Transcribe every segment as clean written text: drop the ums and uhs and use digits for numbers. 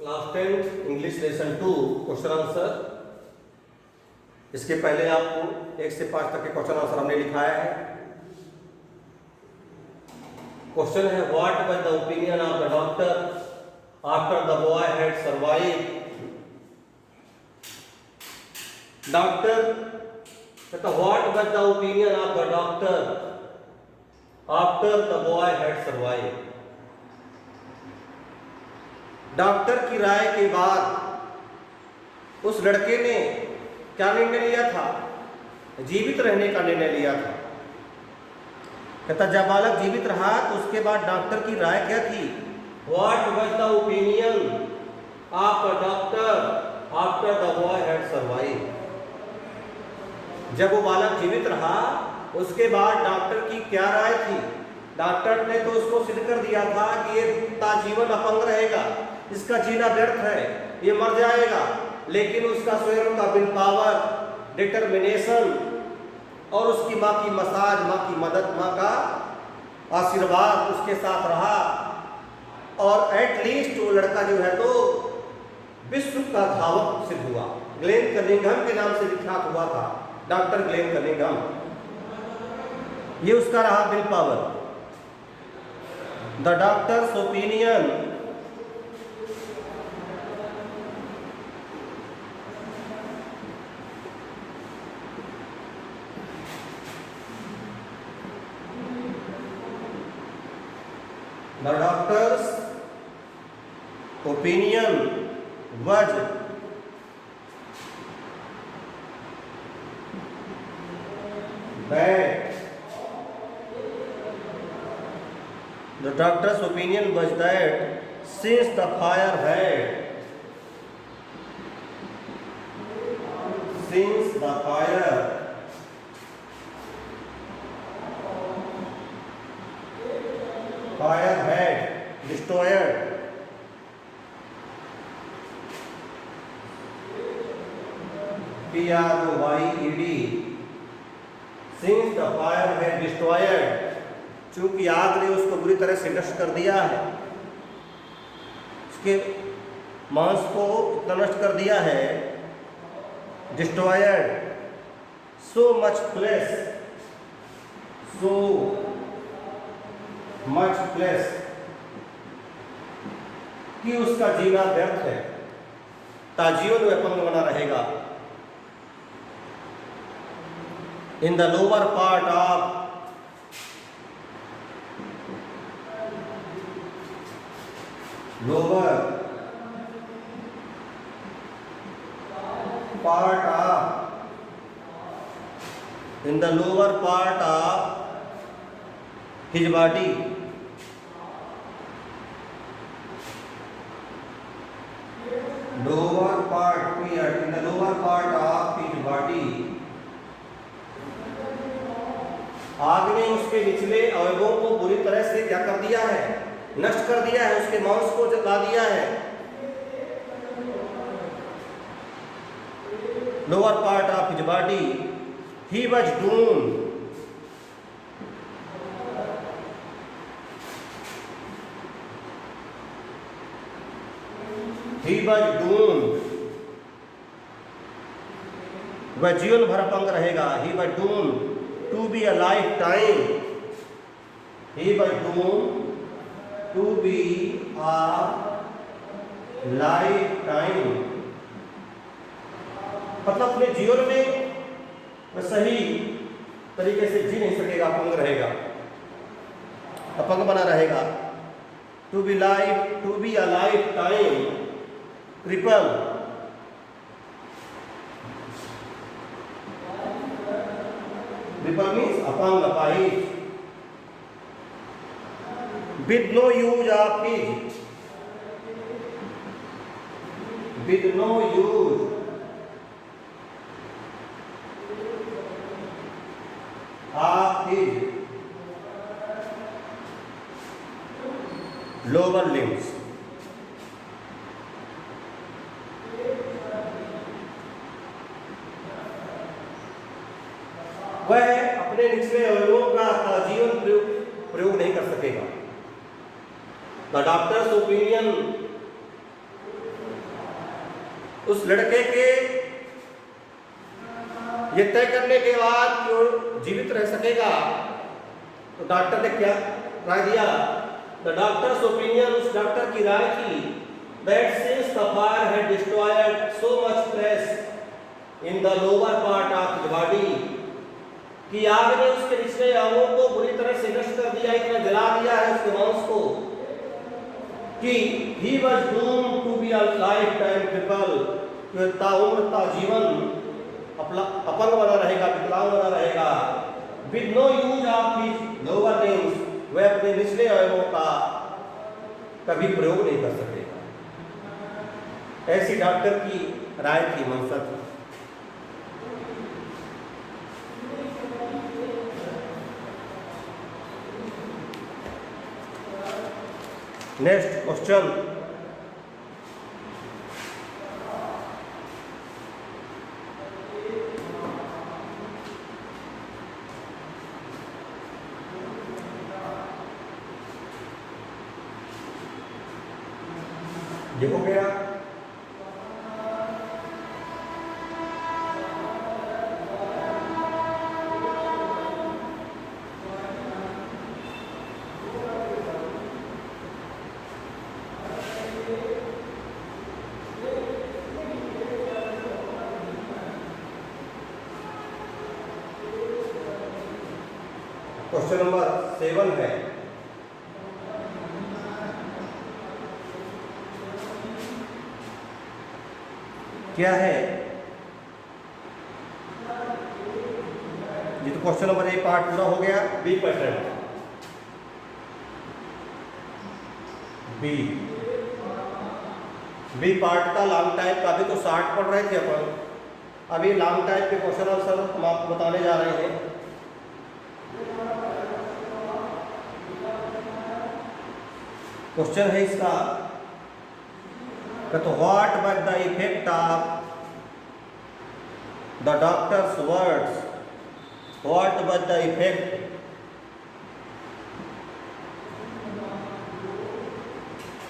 Class 10 English lesson 2 question answer. इसके पहले आपको 1 से 5 तक के क्वेश्चन आंसर हमने लिखाया है। क्वेश्चन है what was the opinion of the doctor after the boy had survived. Doctor कहता what was the opinion of the doctor after the boy had survived. Doctor की राय के बाद उस लड़के ने क्या निर्णय लिया था? जीवित रहने का निर्णय लिया था। कहता जब बालक जीवित रहा तो उसके बाद डॉक्टर की राय क्या थी? What was the opinion of the doctor after the boy had survived. जब वो बालक जीवित रहा उसके बाद डॉक्टर की क्या राय थी? डॉक्टर ने तो उसको सिद्ध कर दिया था कि ये ताजीवन अपंग रहेगा, इसका जीना व्यर्थ है, ये मर जाएगा, लेकिन उसका स्वयं का विल पावर, डिटर्मिनेशन और उसकी माँ की मसाज, माँ की मदद, माँ का आशीर्वाद उसके साथ रहा और एटलीस्ट वो लड़का जो है तो विश्व का धावक सिद्ध हुआ। ग्लेन कनिंघम के नाम से विख्यात हुआ था डॉक्टर ग्लेन कनिंघम। ये उसका रहा will power. The doctor's opinion The doctor's opinion was that the doctor's opinion was that since the fire had destroyed PROYED since the fire had destroyed, चूंकि आग ने उसको बुरी तरह से नष्ट कर दिया है, उसके मांस को इतना नष्ट कर दिया है, destroyed so much flesh कि उसका जीना व्यर्थ है, ताजीवन में अपंग बना रहेगा। इन the lower part of his body in the lower part of his body आग ने उसके निचले अवयवों को बुरी तरह से क्या कर दिया है? नष्ट कर दिया है, उसके मांस को जला दिया है। Lower part of his body he was doomed वह जीवन भर अपंग रहेगा। He was doomed to be a lifetime. He was doomed to be a lifetime, मतलब अपने जीवन में वह सही तरीके से जी नहीं सकेगा, अपंग रहेगा, अपंग बना रहेगा। To be a lifetime cripple, cripple means अपंग, अपाहिज। With no use of his lower limbs, वह अपने निचले अवयवों का जीवन प्रयोग नहीं कर सकेगा। The doctor's opinion उस लड़के के ये तय करने के बाद कि वो जीवित रह सकेगा, तो डॉक्टर ने क्या राय दिया? द डॉक्टर्स ओपिनियन, उस डॉक्टर की राय थी, that since the fire had destroyed so much flesh in the lower part of the body, कि आग ने उसके निचले अंगों को बुरी तरह से नष्ट कर दिया, इतना जला दिया है उसके मांस को कि he was doomed to be a lifetime cripple, ताउम्र ता जीवन अपंग बना रहेगा, विकलांग बना रहेगा। with no use of his lower limbs, वह अपने निचले अवयवों का कभी प्रयोग नहीं कर सकेगा। ऐसी डॉक्टर की राय थी, मंशा थी। नेक्स्ट क्वेश्चन, ये हो गया। क्वेश्चन नंबर 7 है, क्या है? ये तो क्वेश्चन नंबर A पार्ट पूरा हो गया। बी पार्ट का लॉन्ग टाइप का, अभी तो 60 पढ़ रहे थे अपन, अभी लॉन्ग टाइप के क्वेश्चन आंसर हम आपको बताने जा रहे हैं। क्वेश्चन है इसका, तो what was the effect of the doctor's words, what was the effect,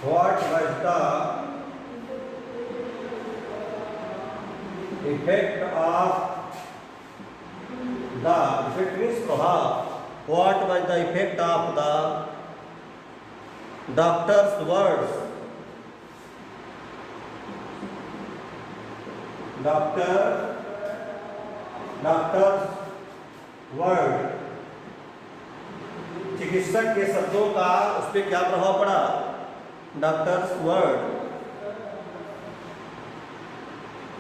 what was the effect of the, effect means प्रभाव, what was the effect of the doctor's words, doctor's word, चिकित्सक के शब्दों का उस पर क्या प्रभाव पड़ा? Doctor's word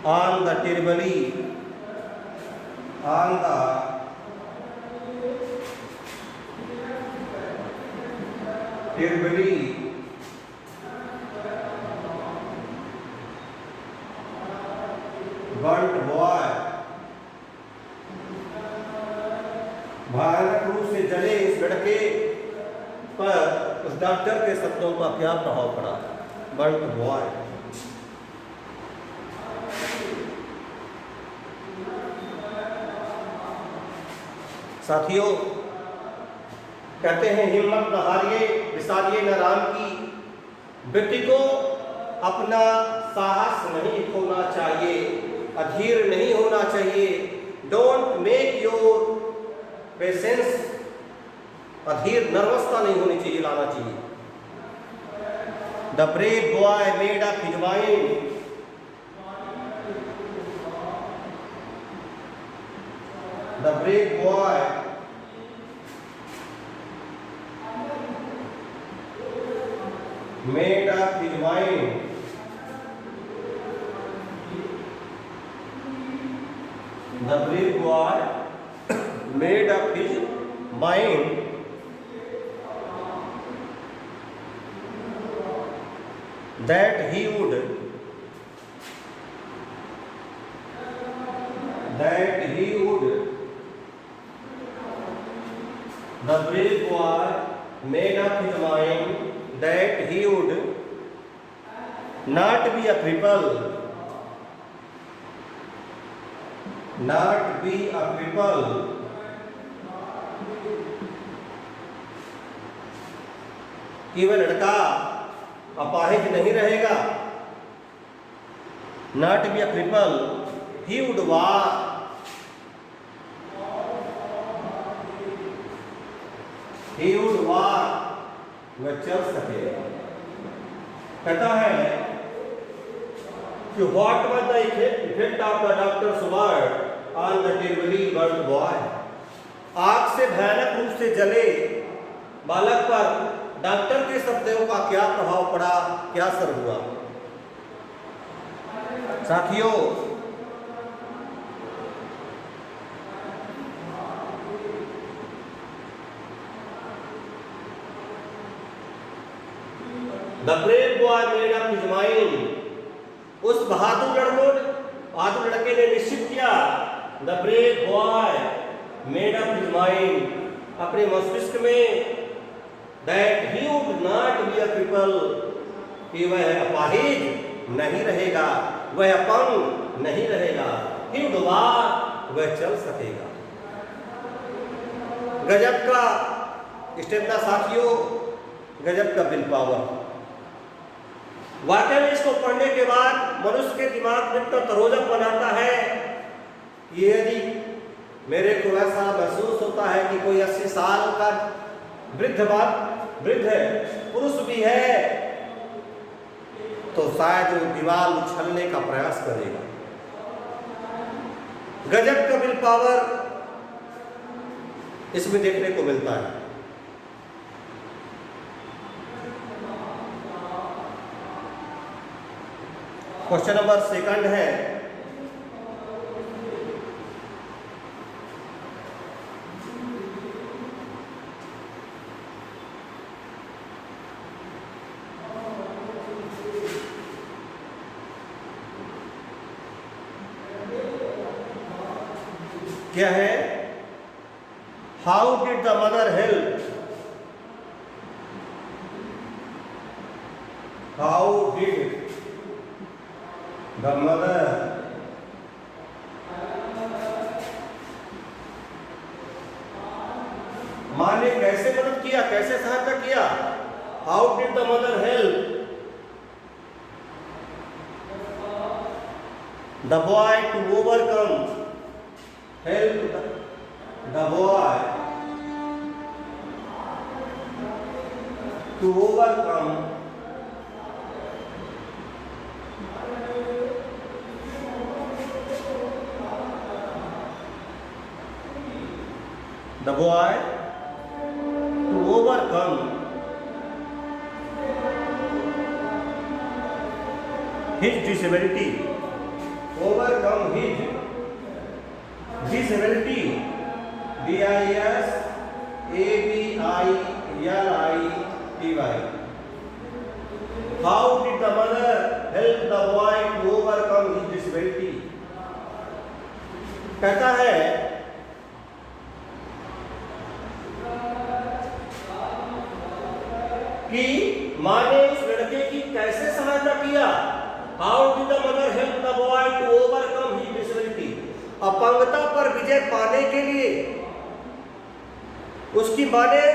on the terribly, on the terribly burned boy, भयानक रूप से जले इस लड़के पर उस डॉक्टर के शब्दों का क्या प्रभाव पड़ा? Burned boy. साथियों, कहते हैं हिम्मत न हारिए, विसारिए न राम की, व्यक्ति को अपना साहस नहीं खोना चाहिए, अधीर नहीं होना चाहिए। डोंट मेक योर पेशेंस, अधीर नर्वसता नहीं होनी चाहिए, लाना चाहिए। The brave boy made up his mind, the brave boy made up his mind, the brave boy made up his mind that he would the brave boy made up his mind that he would not be a cripple, not be a cripple, कि वह लड़का अपाहिज नहीं रहेगा, not be a cripple, he would walk. He would walk. वह चल सके। कहता है कि what was the effect of the doctor's word on the terribly burned boy? आग से भयानक रूप से जले बालक पर डॉक्टर के शब्दों का क्या प्रभाव पड़ा, क्या असर हुआ? साथियों, The brave boy made up his mind. उस बहादुर लड़के ने निश्चित किया। The brave boy made up his mind. अपने मस्तिष्क में that he would not be a cripple, कि वह अपाहिज नहीं रहेगा, वह अपंग नहीं रहेगा। He would walk, वह चल सकेगा। गजब का स्टेमिना साथियों, गजब का विल पावर। वाकई में इसको पढ़ने के बाद मनुष्य के दिमाग में तो तरोजक बनाता है कि यदि मेरे को ऐसा महसूस होता है कि कोई 80 साल का वृद्ध है, पुरुष भी है, तो शायद वो दीवार उछलने का प्रयास करेगा। गजब का विल पावर इसमें देखने को मिलता है। क्वेश्चन नंबर 2 है, क्या है? How did the mother help? How did the mother माँ ने कैसे मदद किया, कैसे सहायता किया? How did the mother help the boy to overcome? Help the boy to overcome the boy to overcome his disability. Overcome his disability. disability. How did the mother help the boy to overcome his disability? कहता है कि माँ ने उस लड़के की कैसे सहायता किया? How did the mother help the boy to overcome his disability? अपंगता पर विजय पाने के लिए उसकी माँ ने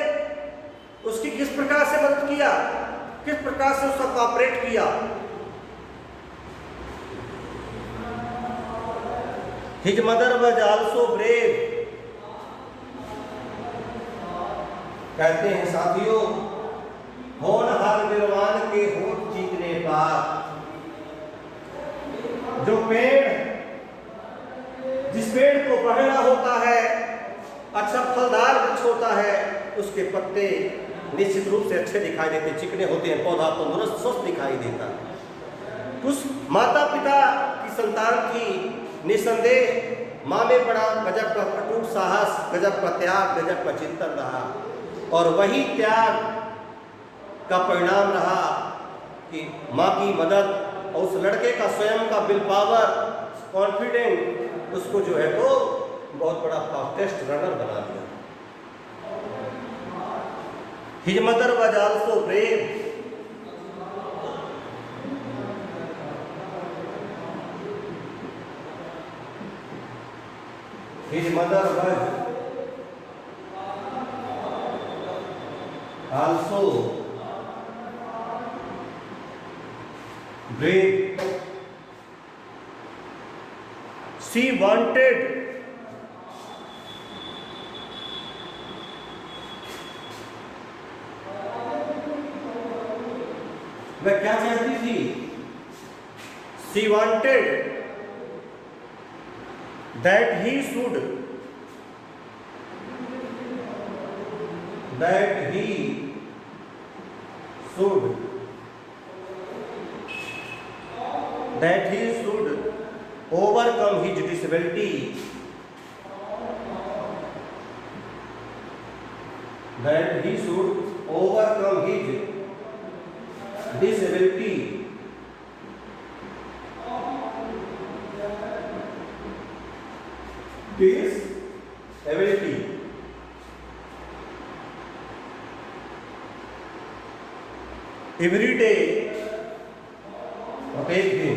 उसकी किस प्रकार से मदद किया, किस प्रकार से उसका कोऑपरेट किया? His mother was also brave. कहते हैं साथियों, होनहार वीरवान के होठ चीखने पर जो पेड़, जिस पेड़ को बढ़ना होता है, अच्छा फलदार वृक्ष होता है, उसके पत्ते निश्चित रूप से अच्छे दिखाई देते, चिकने होते हैं, पौधा तंदुरुस्त स्वस्थ दिखाई देता है। उस माता पिता की संतान की निसंदेह माँ में बड़ा गजब का अटूट साहस, गजब का त्याग, गजब का चिंतन रहा, और वही त्याग का परिणाम रहा कि माँ की मदद और उस लड़के का स्वयं का विल पावर, कॉन्फिडेंट, उसको जो है तो बहुत बड़ा फास्टेस्ट रनर बना दिया। His mother was also brave. His mother was also brave. She wanted वह क्या चाहती थी? She wanted that he should overcome his disability. That he should overcome his disability. Disability. Every day, प्रत्येक दिन,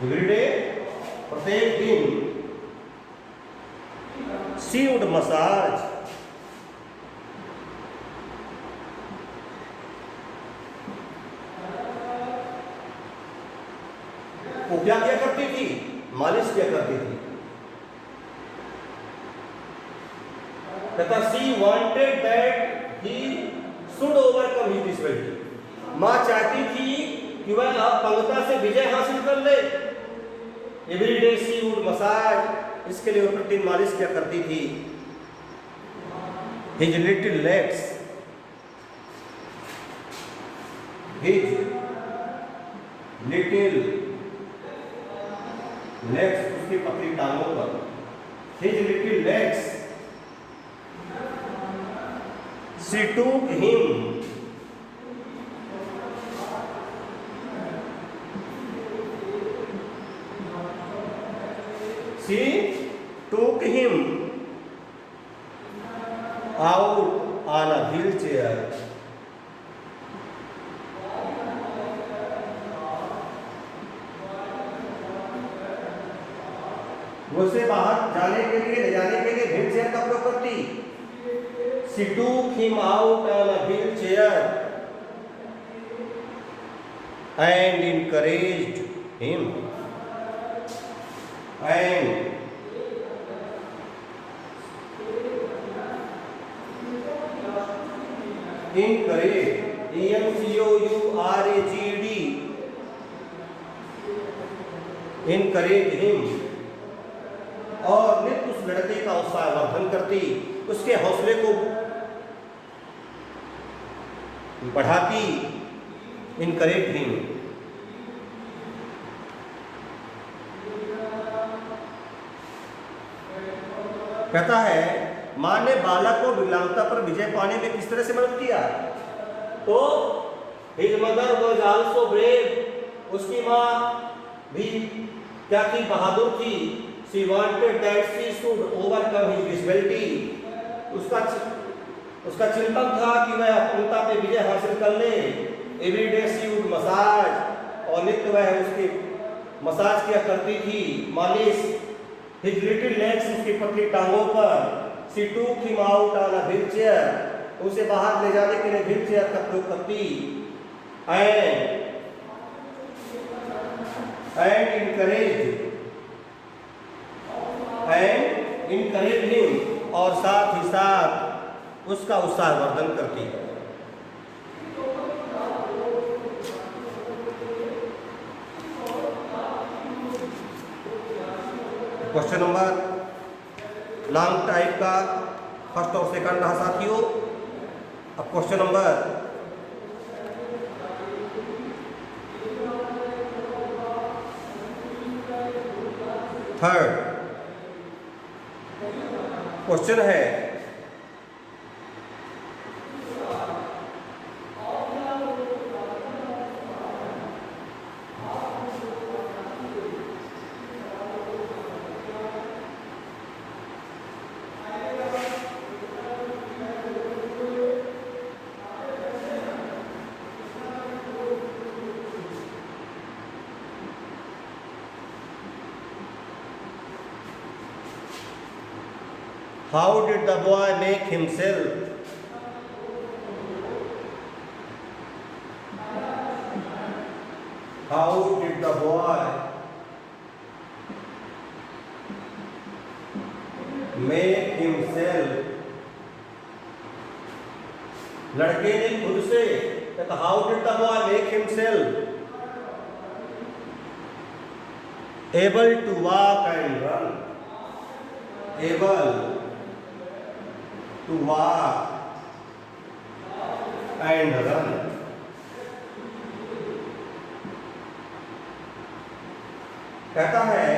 every day, प्रत्येक दिन, she would massage वो क्या किया करती थी? मालिश किया करती थी। तथा she wanted that he should overcome his disability. माँ चाहती थी कि वह अपंगता से विजय हासिल कर ले। Every day she would massage, इसके लिए वो प्रतिदिन मालिश किया करती थी। His little legs, his little legs, उसकी पतली टांगों पर, his little legs, she took him out on a wheelchair. वो उसे बाहर जाने के लिए, ले जाने के लिए व्हील चेयर का प्रयोग करती। She took him out on a wheelchair and encouraged him. And encouraged, EMCOURAGED, encourage him, और नित्य उस लड़के का उत्साहवर्धन करती, उसके हौसले को बढ़ाती। encourage him, कहता है मां ने बालक को विकलांगता पर विजय पाने में किस तरह से मदद किया? तो his mother was also brave, उसकी मां भी क्या थी? बहादुर थी। She wanted that she should overcome his disability, उसका चिंतन था कि वह अपंगता पे विजय हासिल कर ले। Every day she would massage, और नित्य वह उसकी मसाज किया करती थी, मालिश। His little legs, उसकी पतली टांगों पर। She took him out on a wheelchair, उसे बाहर ले जाने के लिए व्हील चेयर का प्रयोग करती। And encouraged him, और साथ ही साथ उसका उत्साहवर्धन करती। क्वेश्चन नंबर लॉन्ग टाइप का फर्स्ट और सेकंड रहा साथियों। अब क्वेश्चन नंबर थर्ड क्वेश्चन है How did the boy make himself? How did the boy make himself, लड़के ने खुद से, how did the boy make himself able to walk and run, able to walk and run. कहता है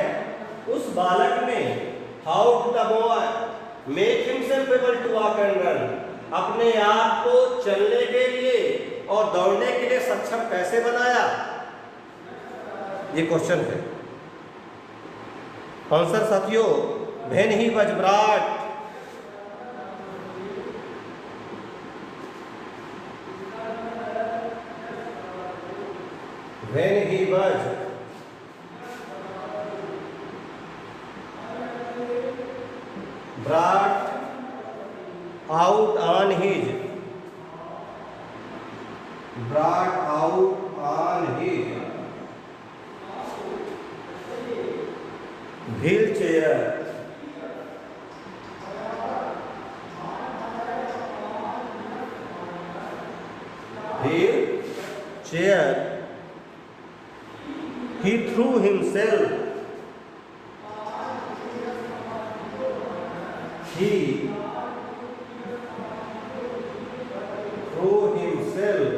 उस बालक ने, how did the boy make himself able to walk and run, अपने आप को चलने के लिए और दौड़ने के लिए सक्षम कैसे बनाया, ये क्वेश्चन है। आंसर साथियों, when he was brought when he was brought out on his wheelchair, he threw himself, he threw himself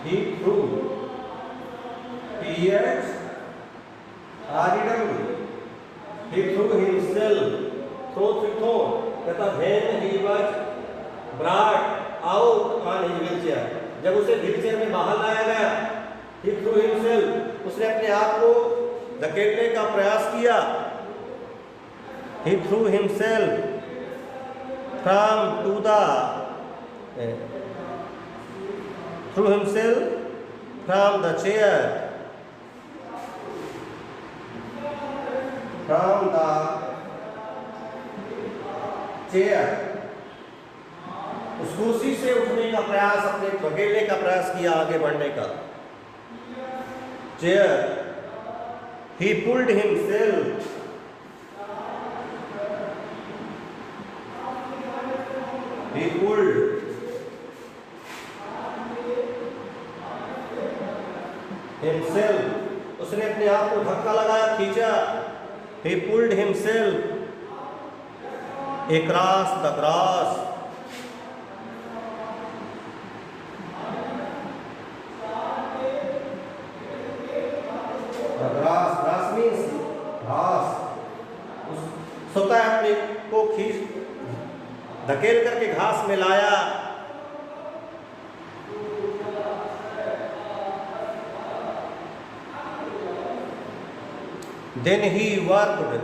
he threw, he threw himself, throw, कहता when he was brought out on his wheelchair, जब उसे wheelchair में बाहर लाया गया, he threw himself, उसने अपने आप को धकेलने का प्रयास किया, he threw himself from the chair, उस कुर्सी से उठने का प्रयास, अपने धकेलने का प्रयास किया, आगे बढ़ने का। चेयर, he pulled himself उसने अपने आप को धक्का लगाया, खींचा, he pulled himself across the grass, grass means घास, स्वतः अपने को खींच धकेल करके घास में लाया। Then he worked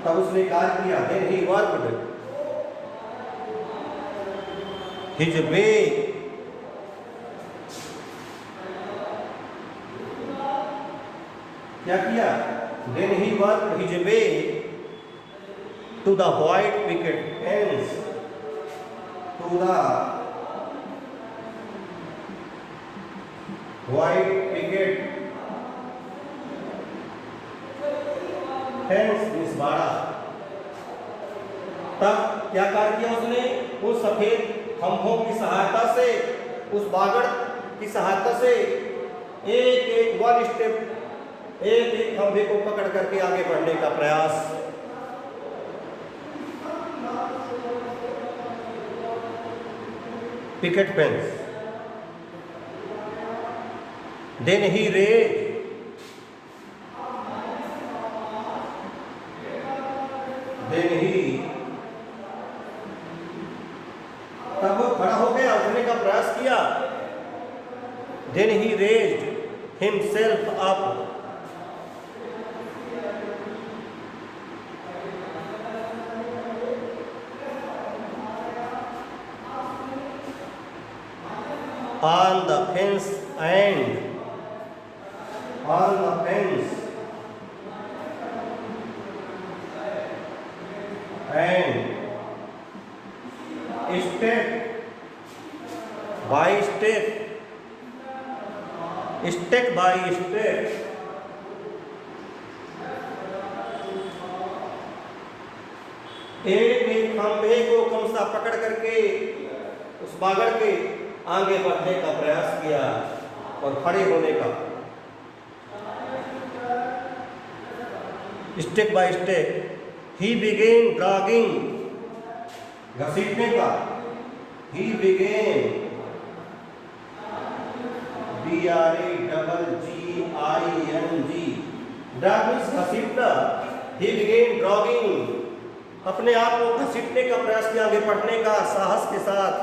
तब उसने कार्य किया। Then he worked his way क्या किया? Then he worked his way to the white picket fence, to the white picket fence means बाड़ा। तब क्या कार्य किया उसने? उस सफेद खंभों की सहायता से, उस बागड़ की सहायता से एक वन स्टेप, एक खंभे को पकड़ करके आगे बढ़ने का प्रयास। Picket fence. Then he raised तब वो खड़ा हो गया, उठने का प्रयास किया। Then he raised himself up on the fence and on the fence and step by step, step by step एक एक खंभे को कमसा पकड़ करके उस बागड़ के आगे बढ़ने का प्रयास किया और खड़े होने का, step by step. He began dragging, घसीटने का, he began DRAGGING, drag means घसीटना। ही बिगेन ड्रैगिंग, अपने आप को घसीटने का प्रयास किया, आगे बढ़ने का साहस के साथ।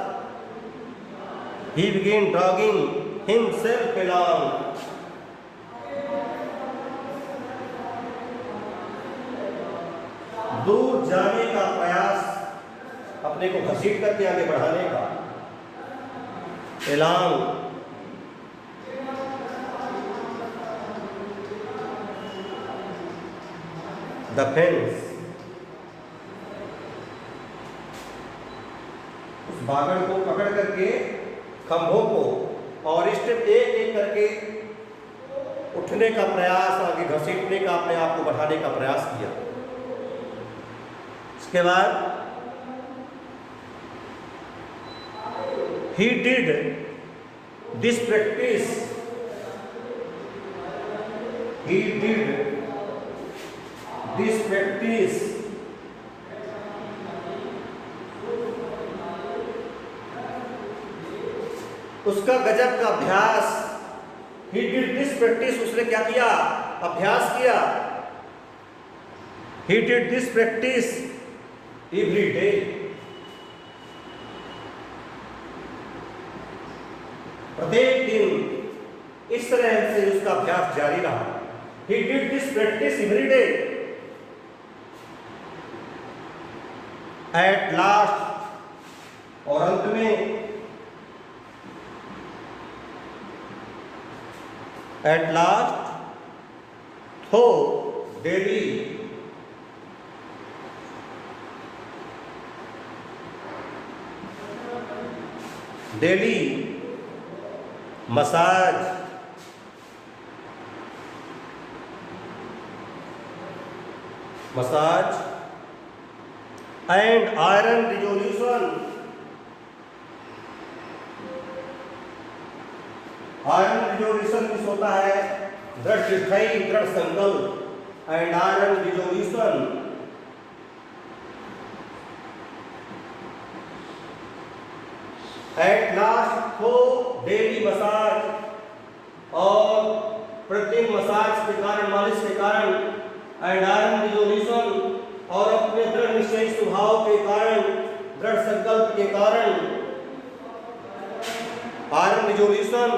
He began dragging himself along, दूर जाने का प्रयास, अपने को घसीट करके आगे बढ़ाने का। along the fence, उस बागड़ को पकड़ करके खंभों को और स्टेप एक एक करके उठने का प्रयास, आगे घसीटने का, अपने आप को बढ़ाने का प्रयास किया। इसके बाद he did this practice, he did this practice उसका गजब का अभ्यास। He did this practice, उसने क्या किया? अभ्यास किया। He did this practice every day, प्रत्येक दिन इस तरह से उसका अभ्यास जारी रहा। He did this practice every day. At last, और अंत में, at last, though daily massage and iron resolution, iron resolution किस होता है? दृढ़ चिठाई, दृढ़ संकल्प। And iron resolution at last को डेली मसाज, और प्रत्येक मसाज के कारण, मालिश के कारण, एंड आयरन रिजोल्यूशन, और अपने दृढ़ निश्चयी स्वभाव के कारण, दृढ़ संकल्प के कारण, iron resolution,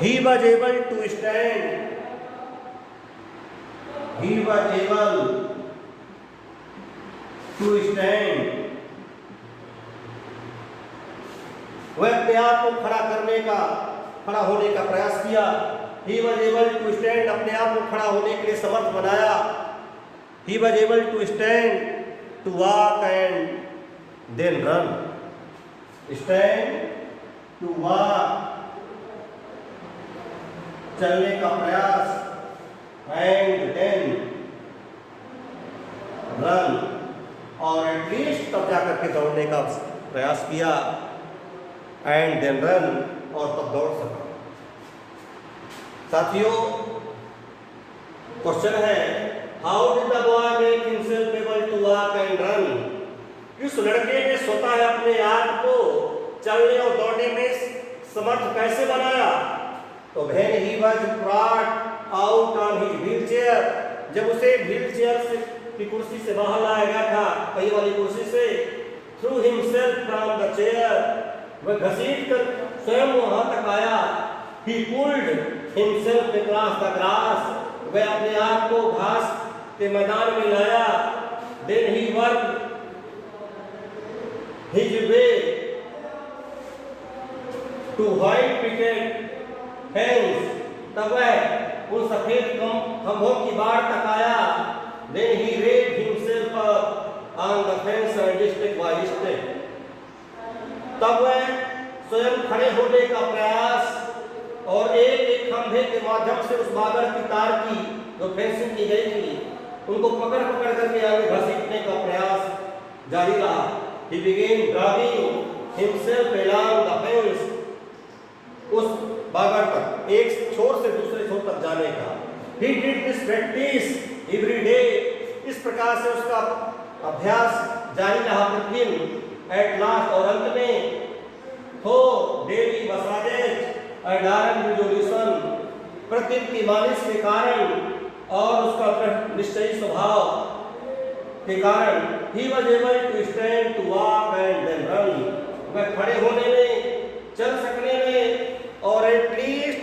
he was able to stand, he was able to stand, वह अपने आप को खड़ा करने का, खड़ा होने का प्रयास किया। he was able to stand, अपने आप को खड़ा होने के लिए समर्थ बनाया। he was able to stand, to walk and then run, stand, to walk, चलने का प्रयास, एंड देन रन, और एटलीस्ट तब जाकर के दौड़ने का प्रयास किया, एंड देन रन, और तब दौड़ सका। साथियों, क्वेश्चन है, how did the boy make himself able to walk and run? इस लड़के ने स्वतः अपने आप को चलने और दौड़ने में समर्थ कैसे बनाया? तो when he was brought out on his wheelchair, जब उसे व्हीलचेयर की कुर्सी से बाहर लाया गया था, पहिए वाली कुर्सी से, threw himself from the chair, वह घसीट कर स्वयं वहां तक आया। he pulled himself across the grass, वह अपने आप को घास के मैदान में लाया। then he worked his way to white picket fence, तब वह उन सफेद खंभों की बाढ़ तक आया। Then he raised himself up on the fence and step by step. तब वह स्वयं खड़े होने का प्रयास और एक एक खंभे के माध्यम से उस बागर की तार की जो फेंसिंग की गई थी उनको पकड़ पकड़ करके आगे घसीटने का प्रयास जारी रहा। He began dragging himself along the fence, उस बागर तक एक छोर से दूसरे छोर तक जाने का। He did this practice every day, इस प्रकार से उसका अभ्यास जारी रहा प्रतिदिन। At last, और अंत में तो daily massages and iron resolution, प्रतिदिन की मालिश के कारण और उसका निश्चयी स्वभाव के कारण he was able to stand, to walk and then run, वह खड़े होने में, चल सकने में और एटलीस्ट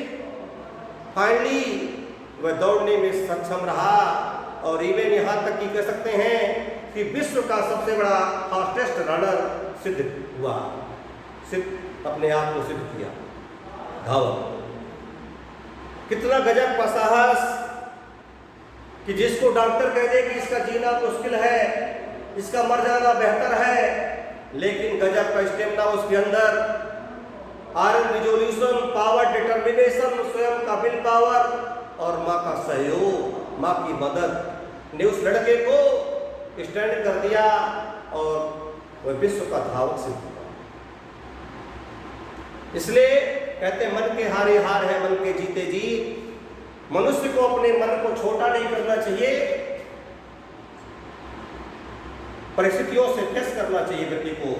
फाइनली वह दौड़ने में सक्षम रहा। और इवन यहाँ तक कि कह सकते हैं कि विश्व का सबसे बड़ा फास्टेस्ट रनर सिद्ध हुआ, अपने आप को सिद्ध किया धावक। कितना गजब का साहस कि जिसको डॉक्टर कह दे कि इसका जीना मुश्किल है, इसका मर जाना बेहतर है, लेकिन गजब का स्टेमिना उसके अंदर, आयरन रिजोल्यूशन, पावर, डिटर्मिनेशन, स्वयं का विल पावर और माँ का सहयोग, माँ की मदद ने उस लड़के को स्टैंड कर दिया और वह विश्व का धावक सिद्ध हुआ। इसलिए कहते हैं मन के हारे हार है, मन के जीते जीत। मनुष्य को अपने मन को छोटा नहीं करना चाहिए, परिस्थितियों से फेस करना चाहिए व्यक्ति को।